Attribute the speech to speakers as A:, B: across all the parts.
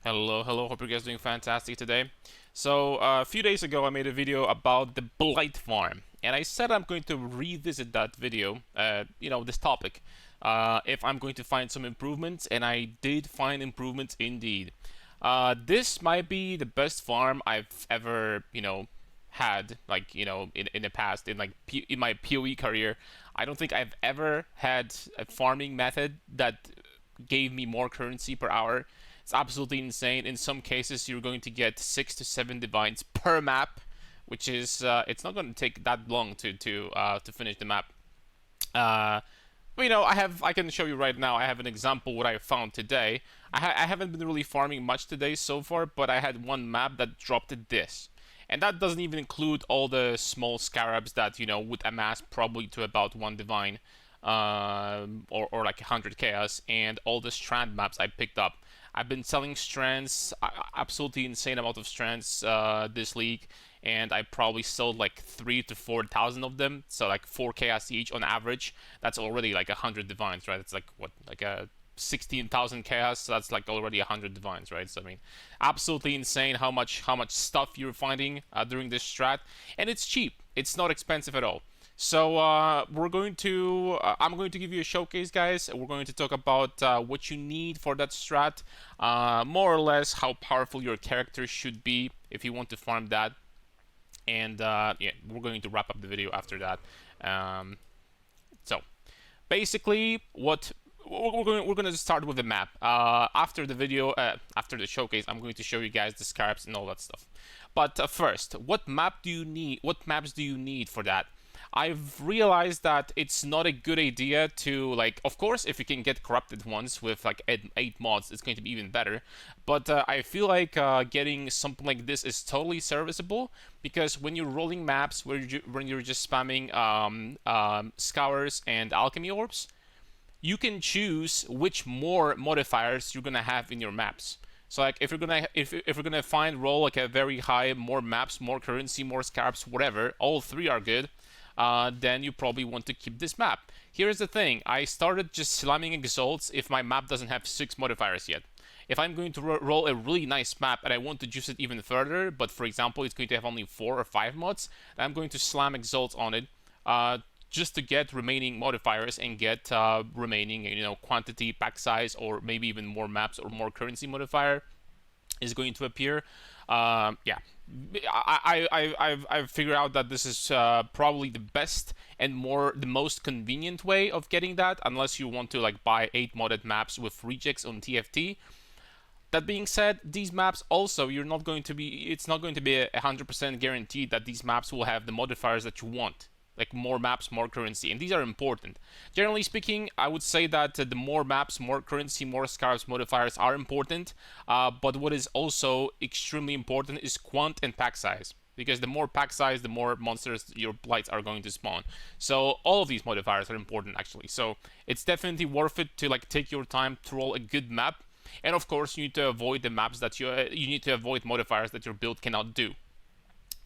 A: Hello, hope you guys are doing fantastic today. So, a few days ago, I made a video about the Blight farm, and I said I'm going to revisit that video, this topic, if I'm going to find some improvements, and I did find improvements indeed. This might be the best farm I've ever, had, like, in the past, in my PoE career. I don't think I've ever had a farming method that gave me more currency per hour. It's absolutely insane. In some cases, you're going to get 6 to 7 divines per map, which is it's not going to take that long to finish the map. Uh, but I can show you right now. I have an example what I found today. I haven't been really farming much today so far, but I had one map that dropped this. And that doesn't even include all the small scarabs that would amass probably to about 1 divine, or like 100 chaos, and all the strand maps I picked up. I've been selling strands, absolutely insane amount of strands this league, and I probably sold like 3 to 4 thousand of them. So like 4 chaos each on average. That's already like 100 divines, right? It's like what, like a 16,000 chaos, so that's like already 100 divines, right? So I mean, absolutely insane how much stuff you're finding during this strat, and it's cheap. It's not expensive at all. So I'm going to give you a showcase, guys. We're going to talk about what you need for that strat, more or less how powerful your character should be if you want to farm that, and yeah, we're going to wrap up the video after that. So basically, what we're going to start with the map. After the video, after the showcase, I'm going to show you guys the scarabs and all that stuff. But first, what map do you need? What maps do you need for that? I've realized that it's not a good idea to, like, of course, if you can get corrupted ones with like 8 mods, it's going to be even better. But I feel like getting something like this is totally serviceable, because when you're rolling maps when you're just spamming scours and alchemy orbs, you can choose which more modifiers you're gonna have in your maps. So like if you're gonna find roll like a very high, more maps, more currency, more scarabs, whatever, all three are good. Then you probably want to keep this map. Here's the thing: I started just slamming exalts if my map doesn't have 6 modifiers yet. If I'm going to roll a really nice map and I want to juice it even further, but for example it's going to have only 4 or 5 mods, then I'm going to slam exalts on it. Just to get remaining modifiers and get remaining, quantity, pack size, or maybe even more maps or more currency modifier is going to appear. Yeah, I've figured out that this is probably the best and the most convenient way of getting that, unless you want to like buy 8 modded maps with rejects on TFT. That being said, these maps also, it's not going to be 100% guaranteed that these maps will have the modifiers that you want. Like more maps, more currency, and these are important. Generally speaking, I would say that the more maps, more currency, more scarabs modifiers are important, but what is also extremely important is quant and pack size, because the more pack size, the more monsters your blights are going to spawn. So all of these modifiers are important actually, so it's definitely worth it to like take your time to roll a good map. And of course you need to avoid the maps that you need to avoid modifiers that your build cannot do.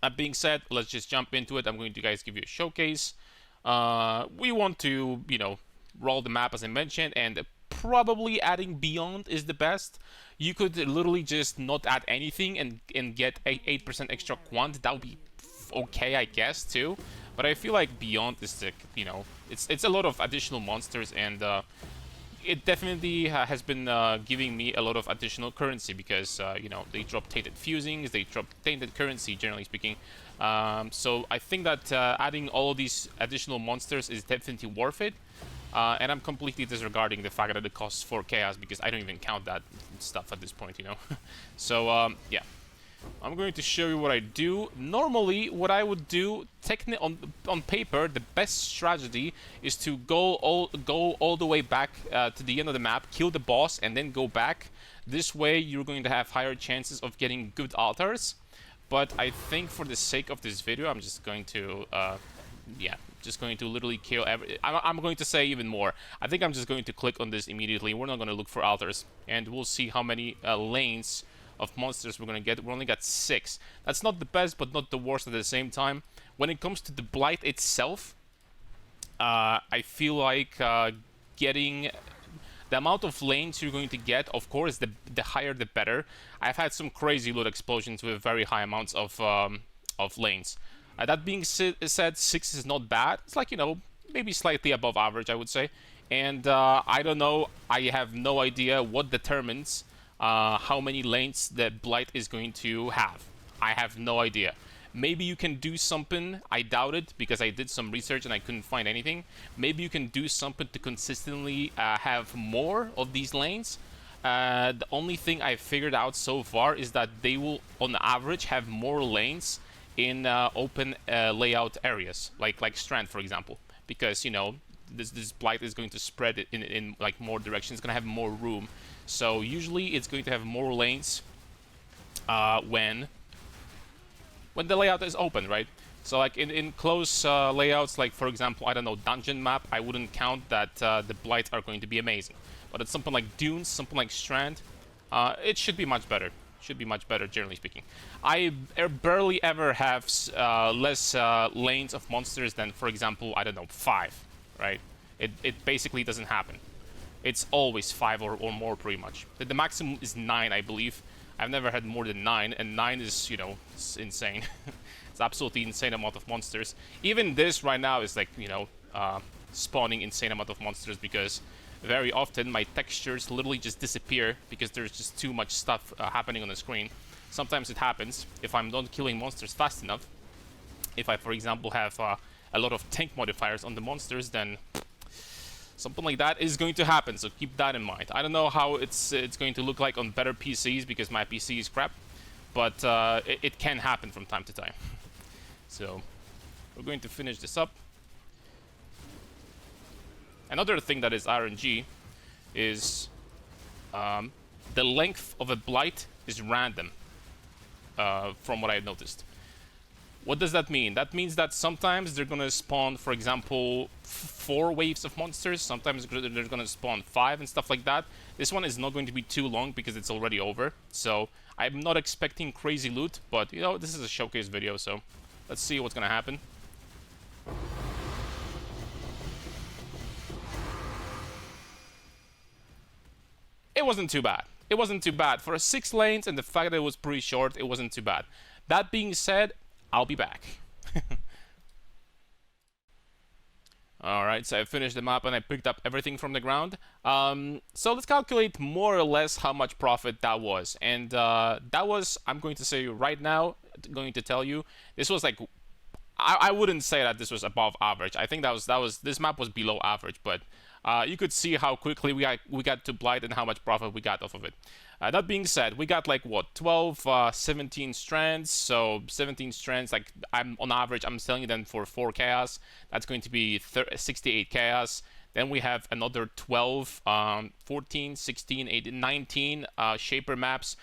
A: That being said, let's just jump into it. I'm going to give you a showcase. We want to, roll the map as I mentioned, and probably adding Beyond is the best. You could literally just not add anything and get 8% extra quant. That would be okay, I guess, too. But I feel like Beyond is the, it's a lot of additional monsters, and it definitely has been giving me a lot of additional currency, because they drop tainted fusings, they drop tainted currency, generally speaking. So I think that adding all of these additional monsters is definitely worth it. And I'm completely disregarding the fact that it costs 4 chaos, because I don't even count that stuff at this point, So yeah, I'm going to show you what I do. Normally, what I would do, on paper, the best strategy is to go all the way back to the end of the map, kill the boss, and then go back. This way, you're going to have higher chances of getting good altars. But I think for the sake of this video, I'm just going to, yeah, just going to literally kill I'm going to say even more. I think I'm just going to click on this immediately. We're not going to look for altars, and we'll see how many lanes of monsters we're gonna get. We only got 6. That's not the best, but not the worst at the same time. When it comes to the Blight itself, I feel like getting the amount of lanes you're going to get, of course, the higher the better. I've had some crazy loot explosions with very high amounts of lanes. That being said, 6 is not bad. It's like, you know, maybe slightly above average, I would say. And I don't know, I have no idea what determines how many lanes that Blight is going to have. I have no idea. Maybe you can do something, I doubt it, because I did some research and I couldn't find anything. Maybe you can do something to consistently have more of these lanes. The only thing I've figured out so far is that they will, on average, have more lanes in open layout areas, like Strand, for example. Because, you know, this Blight is going to spread it in like more directions. It's going to have more room. So usually it's going to have more lanes when the layout is open, right? So like in close layouts, like for example, I don't know, dungeon map, I wouldn't count that the Blights are going to be amazing. But it's something like Dunes, something like Strand, it should be much better. Should be much better, generally speaking. I barely ever have less lanes of monsters than, for example, I don't know, 5, right? It basically doesn't happen. It's always 5 or more, pretty much. The maximum is 9, I believe. I've never had more than 9, and 9 is, you know, it's insane. It's absolutely insane amount of monsters. Even this right now is like, you know, spawning insane amount of monsters, because very often my textures literally just disappear because there's just too much stuff happening on the screen. Sometimes it happens if I'm not killing monsters fast enough. If I, for example, have a lot of tank modifiers on the monsters, then something like that is going to happen, so keep that in mind. I don't know how it's going to look like on better PCs, because my PC is crap, but it can happen from time to time. So we're going to finish this up. Another thing that is RNG is the length of a Blight is random, from what I noticed. What does that mean? That means that sometimes they're gonna spawn, for example, 4 waves of monsters. Sometimes they're gonna spawn 5 and stuff like that. This one is not going to be too long because it's already over. So I'm not expecting crazy loot, but you know, this is a showcase video, so let's see what's gonna happen. It wasn't too bad. It wasn't too bad. For 6 lanes and the fact that it was pretty short, it wasn't too bad. That being said, I'll be back. Alright, so I finished the map and I picked up everything from the ground. So let's calculate more or less how much profit that was. And that was, I'm going to say right now, going to tell you, this was like, I wouldn't say that this was above average. I think this map was below average, but you could see how quickly we got to Blight and how much profit we got off of it. That being said, we got like what, 12, 17 strands. So 17 strands, like on average, I'm selling them for 4 chaos. That's going to be 68 chaos. Then we have another 12, 14, 16, 18, 19 shaper maps.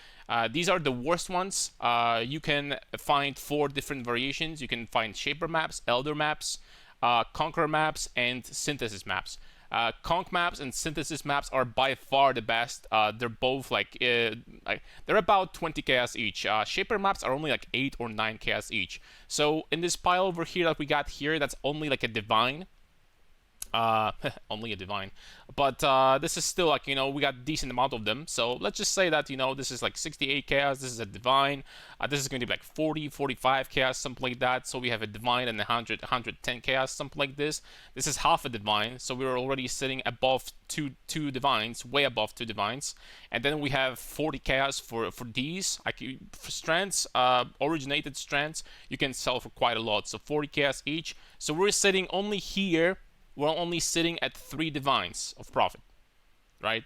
A: These are the worst ones. You can find 4 different variations. You can find shaper maps, elder maps, conqueror maps, and synthesis maps. Conk maps and synthesis maps are by far the best. They're both like they're about 20 chaos each. Shaper maps are only like 8 or 9 chaos each. So in this pile over here that we got here, that's only like a divine. Only a divine, but this is still like, you know, we got a decent amount of them. So let's just say that, you know, this is like 68 chaos, this is a divine, this is going to be like 40, 45 chaos, something like that. So we have a divine and 110 chaos, something like this. This is half a divine, so we're already sitting above two divines, way above 2 divines. And then we have 40 chaos for these. For strands, originated strands, you can sell for quite a lot. So 40 chaos each. So we're sitting only here. We're only sitting at 3 divines of profit, right?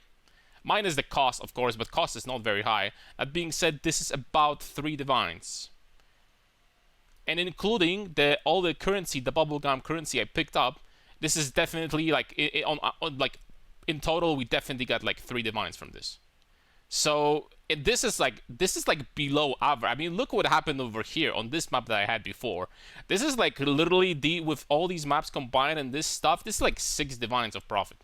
A: Minus the cost, of course, but cost is not very high. That being said, this is about 3 divines. And including all the currency, the bubblegum currency I picked up, this is definitely like, in total, we definitely got like 3 divines from this. So this is like below average. I mean, look what happened over here on this map that I had before. This is like literally with all these maps combined and this stuff, this is like 6 divines of profit.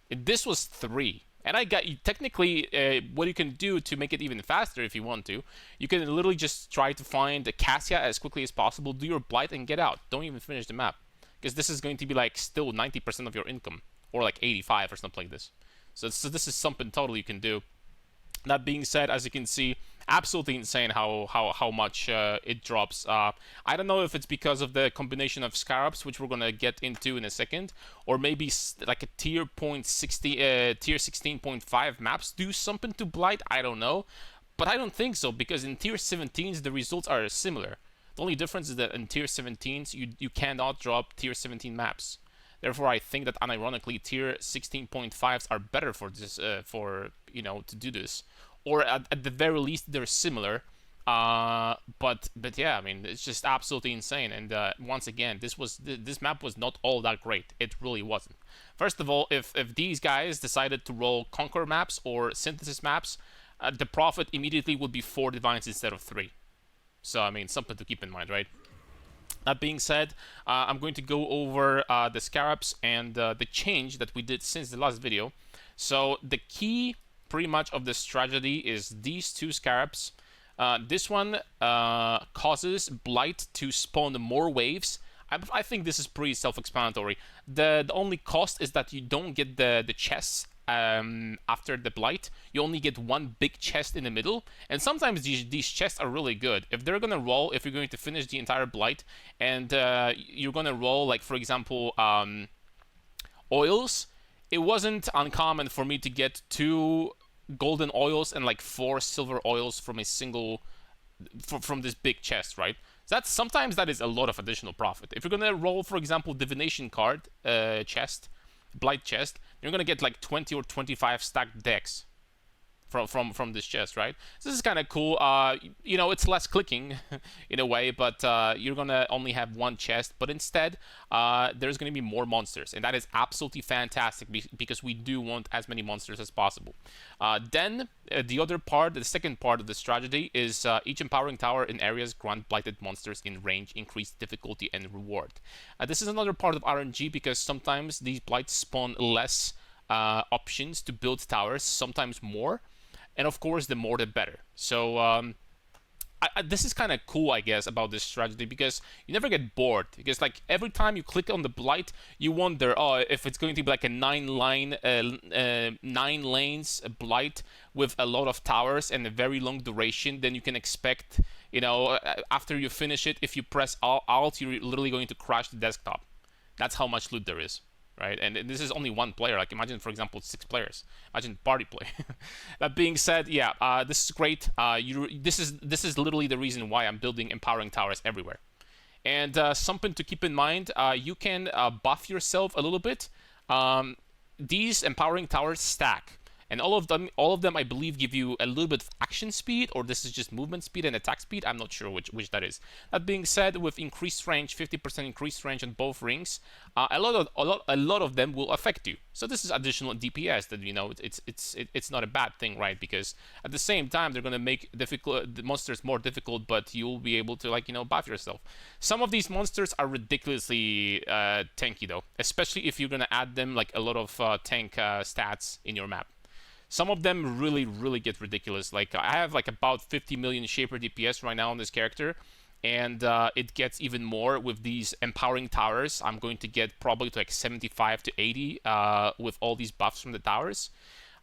A: This was 3. And I got you technically what you can do to make it even faster if you want to. You can literally just try to find the Cassia as quickly as possible, do your Blight and get out. Don't even finish the map, because this is going to be like still 90% of your income, or like 85 or something like this. So this is something totally you can do. That being said, as you can see, absolutely insane how much it drops. I don't know if it's because of the combination of Scarabs, which we're gonna get into in a second, or maybe like a tier 16.5 maps do something to Blight. I don't know, but I don't think so, because in tier 17s the results are similar. The only difference is that in tier 17s you cannot drop tier 17 maps. Therefore, I think that unironically tier 16.5s are better for this, to do this, or at the very least they're similar. But yeah, I mean, it's just absolutely insane. And once again, this map was not all that great. It really wasn't. First of all, if these guys decided to roll conquer maps or synthesis maps, the profit immediately would be 4 divines instead of 3. So I mean, something to keep in mind, right? That being said, I'm going to go over the Scarabs and the change that we did since the last video. So the key pretty much of this strategy is these 2 Scarabs. This one causes Blight to spawn more waves. I think this is pretty self-explanatory. The only cost is that you don't get the chests after the Blight. You only get 1 big chest in the middle, and sometimes these chests are really good. If they're gonna roll, if you're going to finish the entire Blight, and you're gonna roll, like, for example, oils, it wasn't uncommon for me to get 2 golden oils and like 4 silver oils from a single from this big chest, right? So sometimes that is a lot of additional profit. If you're gonna roll, for example, divination card chest, Blight chest, you're gonna get like 20 or 25 stacked decks from this chest, right? So this is kind of cool. It's less clicking in a way, but you're gonna only have 1 chest, but instead there's gonna be more monsters, and that is absolutely fantastic because we do want as many monsters as possible. Then the other part, the second part of the strategy is each empowering tower in areas grant blighted monsters in range increased difficulty and reward. This is another part of RNG because sometimes these blights spawn less options to build towers, sometimes more. And of course, the more the better. So this is kind of cool, I guess, about this strategy because you never get bored. Because like every time you click on the Blight, you wonder, oh, if it's going to be like a 9 lanes Blight with a lot of towers and a very long duration, then you can expect, after you finish it, if you press Alt, you're literally going to crash the desktop. That's how much loot there is. Right, and this is only 1 player. Like imagine, for example, 6 players. Imagine party play. That being said, yeah, this is great. This is literally the reason why I'm building empowering towers everywhere. And something to keep in mind, you can buff yourself a little bit. These empowering towers stack. And all of them, I believe, give you a little bit of action speed, or this is just movement speed and attack speed. I'm not sure which that is. That being said, with increased range, 50% increased range on both rings, a lot of them will affect you. So this is additional DPS that it's not a bad thing, right? Because at the same time, they're gonna make the monsters more difficult, but you'll be able to buff yourself. Some of these monsters are ridiculously tanky though, especially if you're gonna add them like a lot of tank stats in your map. Some of them really, really get ridiculous. Like I have like about 50 million Shaper DPS right now on this character, and it gets even more with these empowering towers. I'm going to get probably to like 75 to 80 with all these buffs from the towers.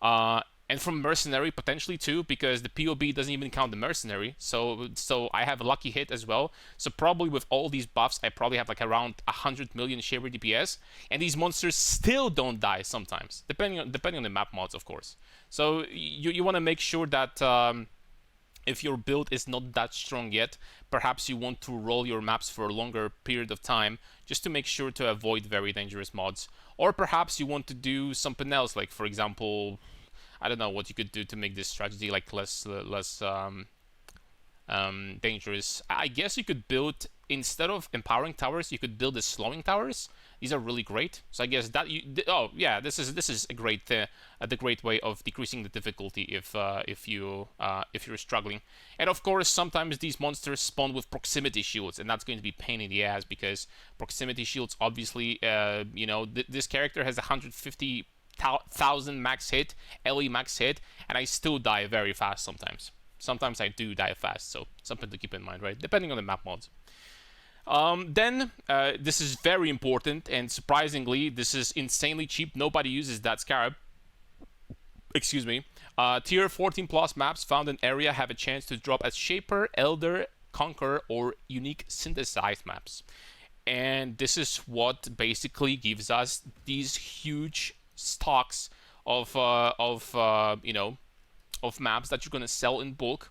A: And from Mercenary potentially too, because the PoB doesn't even count the Mercenary. So I have a lucky hit as well. So probably with all these buffs, I probably have like around 100 million Shaper DPS. And these monsters still don't die sometimes, depending on the map mods, of course. So you want to make sure that if your build is not that strong yet, perhaps you want to roll your maps for a longer period of time just to make sure to avoid very dangerous mods. Or perhaps you want to do something else, like for example, I don't know what you could do to make this strategy like less dangerous. I guess you could build, instead of empowering towers, you could build the slowing towers. These are really great. So I guess that this is a great the great way of decreasing the difficulty if you're struggling. And of course, sometimes these monsters spawn with proximity shields, and that's going to be pain in the ass because proximity shields, obviously, this character has 150,000 max hit, LE max hit, and I still die very fast sometimes. Sometimes I do die fast, so something to keep in mind, right? Depending on the map mods. Then, this is very important, and surprisingly, this is insanely cheap. Nobody uses that Scarab. Excuse me. Tier 14 plus maps found in area have a chance to drop as Shaper, Elder, Conqueror, or unique synthesized maps. And this is what basically gives us these huge stocks of of maps that you're gonna sell in bulk.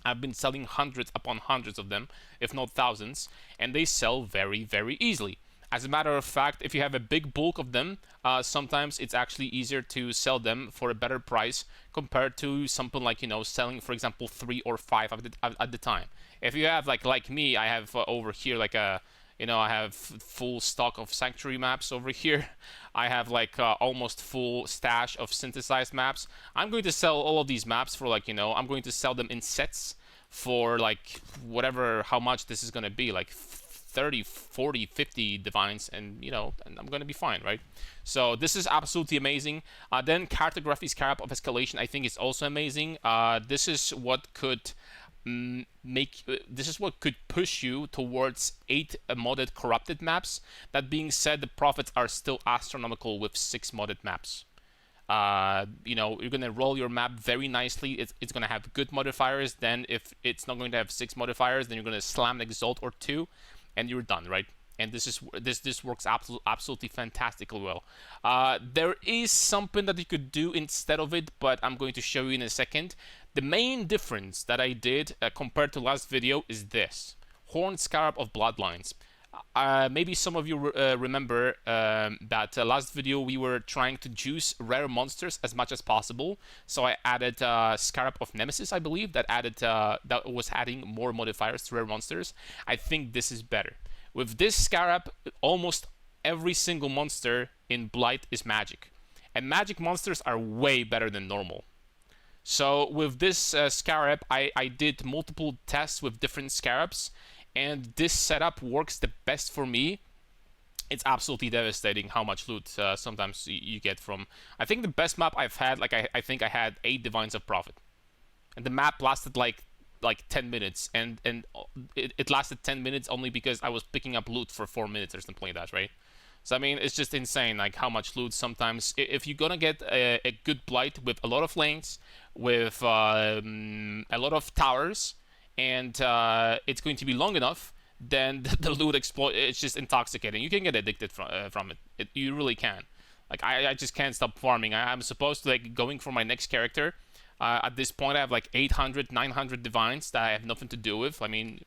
A: I've been selling hundreds upon hundreds of them, if not thousands, and they sell very easily. As a matter of fact, if you have a big bulk of them, sometimes it's actually easier to sell them for a better price compared to something like, selling, for example, 3 or 5 at the time. If you have, like me, I have over here like a, I have full stock of Sanctuary maps over here. I have like almost full stash of synthesized maps. I'm going to sell all of these maps for like, I'm going to sell them in sets for like whatever, how much this is going to be, like 30, 40, 50 divines, and and I'm going to be fine, right? So this is absolutely amazing. Then Cartography Scarab of Escalation, I think, is also amazing. This is what could this is what could push you towards 8 modded corrupted maps. That being said, the profits are still astronomical with 6 modded maps. You're gonna roll your map very nicely. It's gonna have good modifiers. Then if it's not going to have 6 modifiers, then you're gonna slam an Exalt or 2, and you're done, right? And this works absolutely fantastically well. There is something that you could do instead of it, but I'm going to show you in a second. The main difference that I did compared to last video is this: Horned Scarab of Bloodlines. Maybe some of you remember that last video we were trying to juice rare monsters as much as possible. So I added Scarab of Nemesis, I believe, that was adding more modifiers to rare monsters. I think this is better. With this Scarab, almost every single monster in Blight is magic, and magic monsters are way better than normal. So with this Scarab, I did multiple tests with different Scarabs, and this setup works the best for me. It's absolutely devastating how much loot sometimes you get from. I think the best map I've had, like I think I had 8 Divines of Profit, and the map lasted like 10 minutes, and it lasted 10 minutes only because I was picking up loot for 4 minutes or something like that, right? So I mean, it's just insane, like how much loot sometimes. If you're gonna get a good Blight with a lot of lanes, with a lot of towers, and it's going to be long enough, then the loot it's just intoxicating. You can get addicted from it. You really can. Like I just can't stop farming. I'm supposed to like going for my next character. At this point, I have like 800, 900 divines that I have nothing to do with. I mean,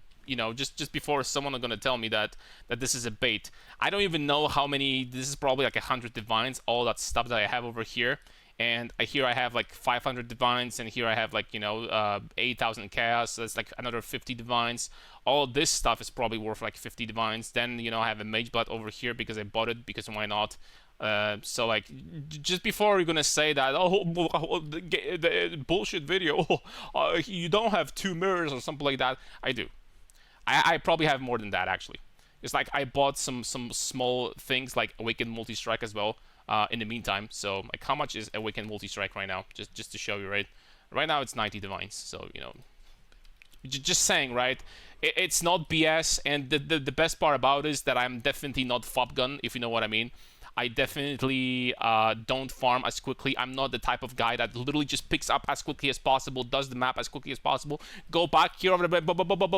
A: just before someone are gonna tell me that this is a bait. I don't even know how many. This is probably like 100 divines. All that stuff that I have over here, and here I have like 500 divines, and here I have like 8,000 chaos. So that's like another 50 divines. All this stuff is probably worth like 50 divines. Then I have a mage blood over here because I bought it, because why not? So like just before you're gonna say that the bullshit video, you don't have 2 mirrors or something like that. I do. I probably have more than that actually. It's like I bought some small things like Awakened Multi-Strike as well in the meantime. So like how much is Awakened Multi-Strike right now? Just to show you, right? Right now it's 90 divines. So just saying, right? It's not BS, and the best part about it is that I'm definitely not fob gun, if you know what I mean. I definitely don't farm as quickly. I'm not the type of guy that literally just picks up as quickly as possible, does the map as quickly as possible, go back here over the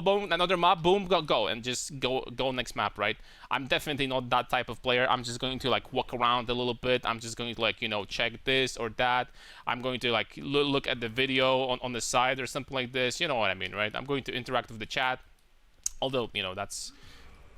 A: boom, another map, boom, go, and just go next map, right? I'm definitely not that type of player. I'm just going to like walk around a little bit. I'm just going to like check this or that. I'm going to like look at the video on the side or something like this. You know what I mean, right? I'm going to interact with the chat, although that's,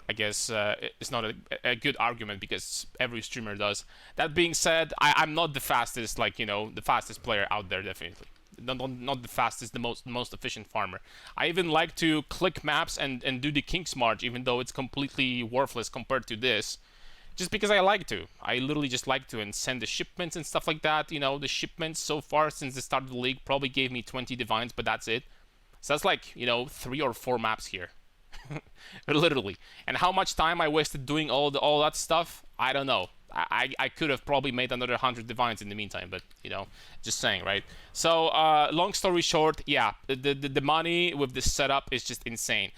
A: I guess it's not a good argument because every streamer does. That being said, I'm not the fastest, like the fastest player out there, definitely. Not the fastest, the most efficient farmer. I even like to click maps and do the King's March, even though it's completely worthless compared to this. Just because I like to. I literally just like to, and send the shipments and stuff like that. The shipments so far since the start of the league probably gave me 20 divines, but that's it. So that's like 3 or 4 maps here. Literally. And how much time I wasted doing all that stuff, I don't know. I could have probably made another 100 divines in the meantime, but just saying, right? So long story short, yeah, the money with this setup is just insane.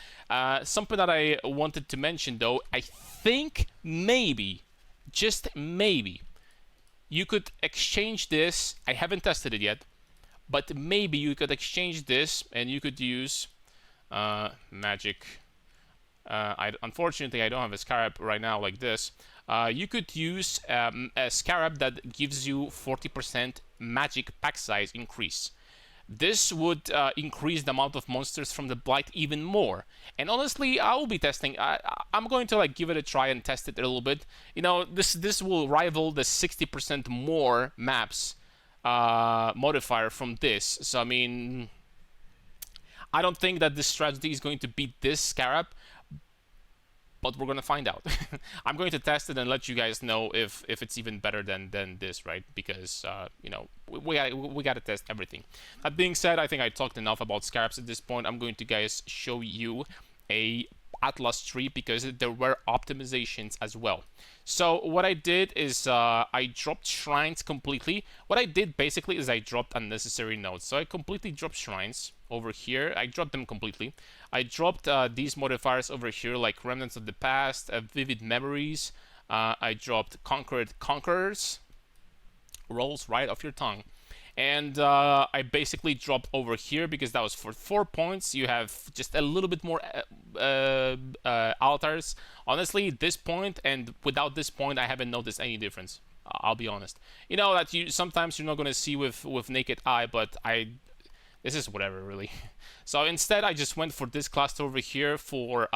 A: Something that I wanted to mention though, I think maybe, just maybe, you could exchange this. I haven't tested it yet, but maybe you could exchange this and you could use magic. Unfortunately, I don't have a scarab right now like this. You could use a scarab that gives you 40% magic pack size increase. This would increase the amount of monsters from the Blight even more. And honestly, I will be testing. I'm going to like give it a try and test it a little bit. You know, this will rival the 60% more maps modifier from this. So I mean, I don't think that this strategy is going to beat this Scarab, but we're gonna find out. I'm going to test it and let you guys know if it's even better than this, right? Because you know, we gotta test everything. That being said, I think I talked enough about Scarabs at this point. I'm going to guys show you a Atlas tree because there were optimizations as well. So what I did is I dropped shrines completely. What I did basically is I dropped unnecessary nodes. So I completely dropped shrines over here. I dropped them completely. I dropped these modifiers over here, like Remnants of the Past, Vivid Memories. I dropped Conquered Conquerors. Rolls right off your tongue. And I basically dropped over here because that was for 4 points. You have just a little bit more altars. Honestly, this point and without this point, I haven't noticed any difference. I'll be honest. You know that sometimes you're not gonna see with naked eye, but this is whatever really. So instead, I just went for this cluster over here for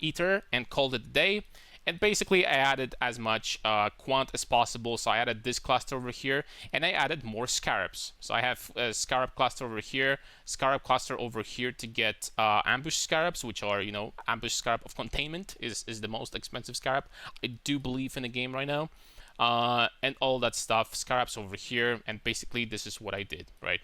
A: Ether and called it a day. And basically, I added as much quant as possible. So I added this cluster over here, and I added more scarabs. So I have a scarab cluster over here, scarab cluster over here to get ambush scarabs, which are, you know, ambush scarab of containment is the most expensive scarab I do believe in the game right now, and all that stuff. Scarabs over here, and basically this is what I did, right?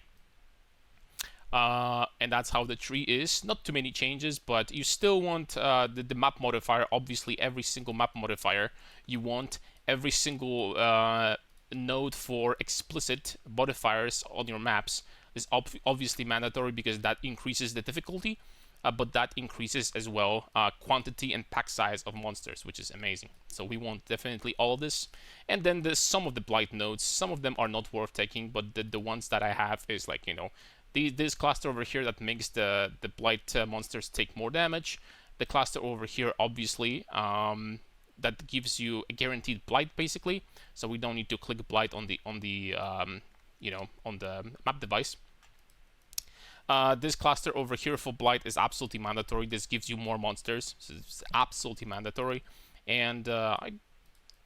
A: And that's how the tree is. Not too many changes, but you still want the map modifier. Obviously, every single map modifier, you want every single node for explicit modifiers on your maps is obviously mandatory because that increases the difficulty, but that increases as well quantity and pack size of monsters, which is amazing. So we want definitely all of this. And then there's some of the Blight nodes. Some of them are not worth taking, but the ones that I have is like, you know, this cluster over here that makes the Blight monsters take more damage. The cluster over here, obviously, that gives you a guaranteed Blight, basically. So we don't need to click Blight on the you know, on the map device. This cluster over here for Blight is absolutely mandatory. This gives you more monsters, so it's absolutely mandatory. And I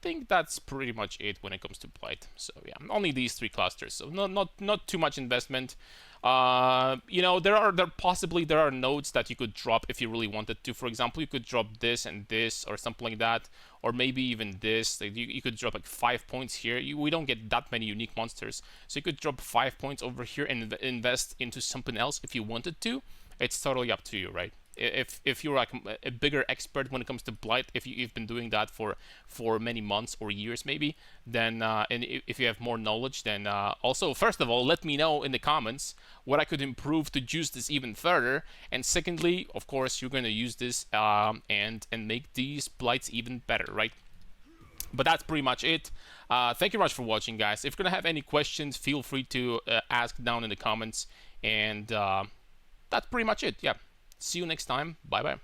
A: think that's pretty much it when it comes to Blight. So yeah, only these 3 clusters. So not too much investment. You know, there are nodes that you could drop if you really wanted to. For example, you could drop this and this or something like that, or maybe even this. Like you could drop like 5 points here. We don't get that many unique monsters, so you could drop 5 points over here and invest into something else if you wanted to. It's totally up to you, right? If you're like a bigger expert when it comes to Blight, if you've been doing that for many months or years maybe, then and if you have more knowledge, then also first of all, let me know in the comments what I could improve to juice this even further. And secondly, of course, you're going to use this and make these Blights even better, right? But that's pretty much it. Thank you very much for watching, guys. If you're going to have any questions, feel free to ask down in the comments. And that's pretty much it. Yeah. See you next time. Bye bye.